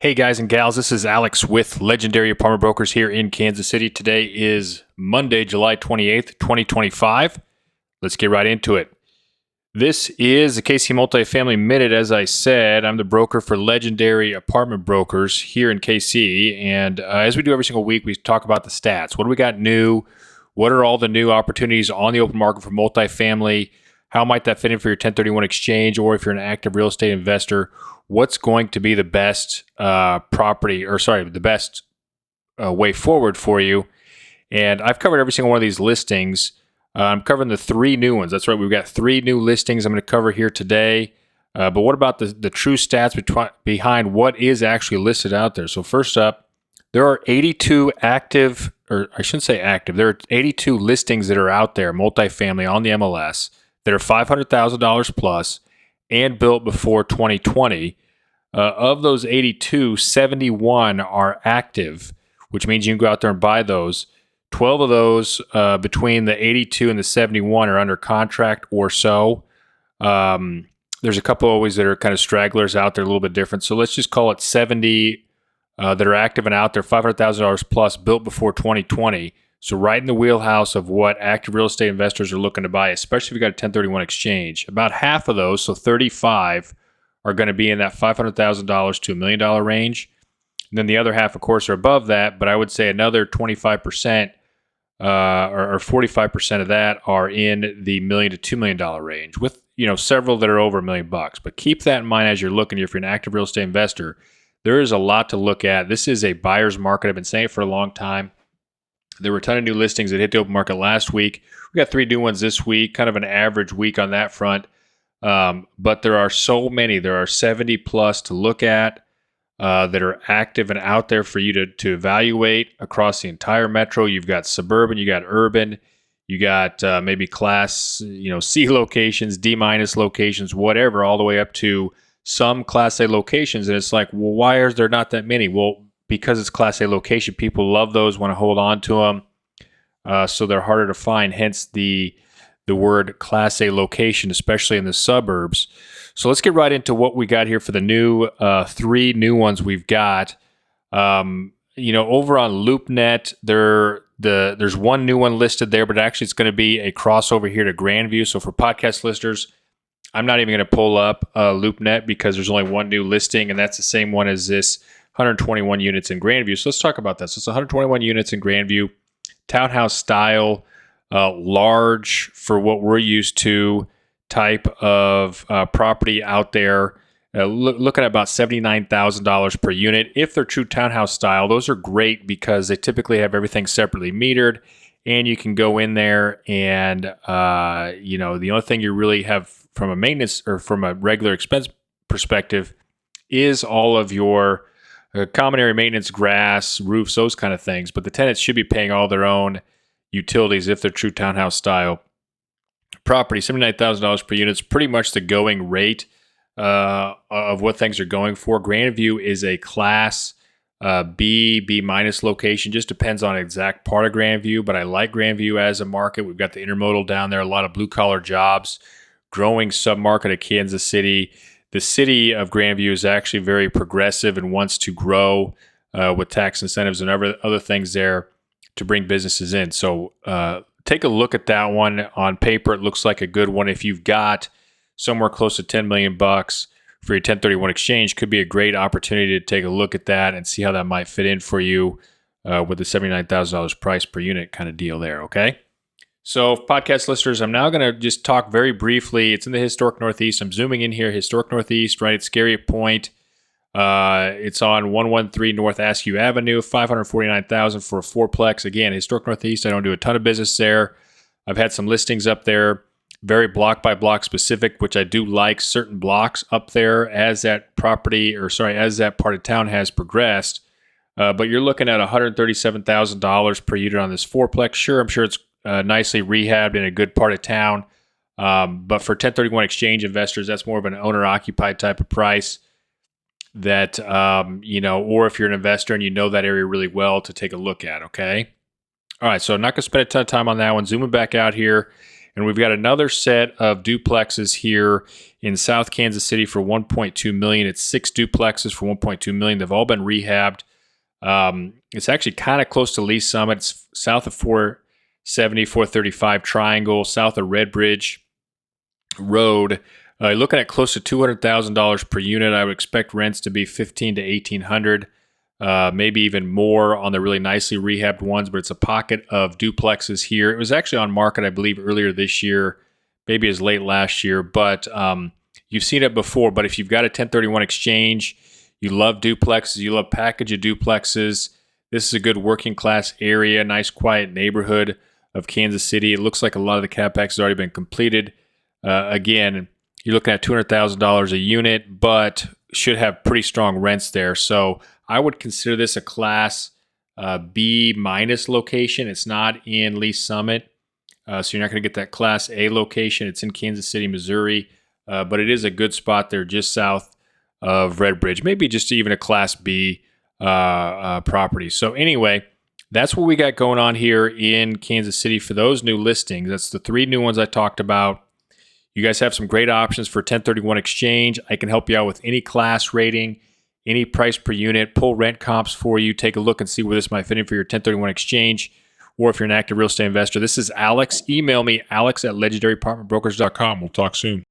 Hey guys and gals, this is Alex with Legendary Apartment Brokers here in Kansas City. Today is Monday, July 28th, 2025. Let's get right into it. This is the KC Multifamily Minute. As I said, I'm the broker for Legendary Apartment Brokers here in KC. And as we do every single week, we talk about the stats. What do we got new? What are all the new opportunities on the open market for multifamily? How might that fit in for your 1031 exchange, or if you're an active real estate investor, what's going to be the best the best way forward for you? And I've covered every single one of these listings. I'm covering the three new ones. That's right. We've got three new listings I'm going to cover here today. But what about the true stats behind what is actually listed out there? So first up, there are 82 active, or I shouldn't say active, there are 82 listings that are out there, multifamily on the MLS, that are $500,000 plus and built before 2020. Of those 82, 71 are active, which means you can go out there and buy those. 12 of those, between the 82 and the 71, are under contract or so. There's a couple always that are kind of stragglers out there, a little bit different. So let's just call it 70 that are active and out there, $500,000 plus, built before 2020. So right in the wheelhouse of what active real estate investors are looking to buy, especially if you got a 1031 exchange. About half of those, so 35, are going to be in that $500,000 to $1 million range. And then the other half, of course, are above that, but I would say another 25% or 45% of that are in the $1 million to $2 million range, with several that are over $1 million bucks. But keep that in mind as you're looking. If you're an active real estate investor, there is a lot to look at. This is a buyer's market. I've been saying it for a long time. There were a ton of new listings that hit the open market last week. We got three new ones this week, kind of an average week on that front. But there are so many. There are 70 plus to look at that are active and out there for you to evaluate across the entire metro. You've got suburban, you got urban, you got maybe class C locations, D- locations, whatever, all the way up to some class A locations. And it's like, well, why is there not that many? Well, because it's class A location, people love those, want to hold on to them. So they're harder to find, hence the word class A location, especially in the suburbs. So let's get right into what we got here for the new three new ones we've got. Over on LoopNet, there's one new one listed there, but actually it's going to be a crossover here to Grandview. So for podcast listeners, I'm not even going to pull up LoopNet because there's only one new listing, and that's the same one as this 121 units in Grandview. So let's talk about that. So it's 121 units in Grandview, townhouse style, large for what we're used to type of property out there. Looking at about $79,000 per unit. If they're true townhouse style, those are great because they typically have everything separately metered, and you can go in there and the only thing you really have from a maintenance or from a regular expense perspective is all of your common area maintenance, grass, roofs, those kind of things. But the tenants should be paying all their own utilities if they're true townhouse style property. $79,000 per unit is pretty much the going rate of what things are going for. Grandview is a class B minus location. Just depends on exact part of Grandview, but I like Grandview as a market. We've got the intermodal down there, a lot of blue collar jobs, growing submarket of Kansas City. The city of Grandview is actually very progressive and wants to grow with tax incentives and other things there to bring businesses in. So take a look at that one. On paper, it looks like a good one. If you've got somewhere close to $10 million bucks for your 1031 exchange, could be a great opportunity to take a look at that and see how that might fit in for you with the $79,000 price per unit kind of deal there, okay? So podcast listeners, I'm now going to just talk very briefly. It's in the historic Northeast. I'm zooming in here, historic Northeast, right at Scariot Point. It's on 113 North Askew Avenue, $549,000 for a fourplex. Again, historic Northeast. I don't do a ton of business there. I've had some listings up there, very block by block specific, which I do like certain blocks up there as that part of town has progressed. But you're looking at $137,000 per unit on this fourplex. Sure, I'm sure it's nicely rehabbed in a good part of town. But for 1031 exchange investors, that's more of an owner-occupied type of price that, or if you're an investor and you know that area really well, to take a look at, okay? All right, so I'm not going to spend a ton of time on that one. Zooming back out here, And we've got another set of duplexes here in South Kansas City for $1.2 million. It's 6 duplexes for $1.2 million. They've all been rehabbed. It's actually kind of close to Lee's Summit. It's south of 470, 435 Triangle, south of Redbridge Road. You're looking at close to $200,000 per unit. I would expect rents to be $1,500 to $1,800, maybe even more on the really nicely rehabbed ones. But it's a pocket of duplexes here. It was actually on market, I believe, earlier this year, maybe as late last year. But you've seen it before. But if you've got a 1031 exchange, you love duplexes, you love package of duplexes, this is a good working class area, nice quiet neighborhood of Kansas City. It looks like a lot of the CapEx has already been completed. Again, you're looking at $200,000 a unit, but should have pretty strong rents there. So I would consider this a Class B minus location. It's not in Lee's Summit, so you're not going to get that Class A location. It's in Kansas City, Missouri, but it is a good spot there just south of Redbridge, maybe just even a Class B property. So anyway, that's what we got going on here in Kansas City for those new listings. That's the 3 new ones I talked about. You guys have some great options for 1031 exchange. I can help you out with any class rating, any price per unit, pull rent comps for you. Take a look and see where this might fit in for your 1031 exchange, or if you're an active real estate investor. This is Alex. Email me, alex@legendaryapartmentbrokers.com. We'll talk soon.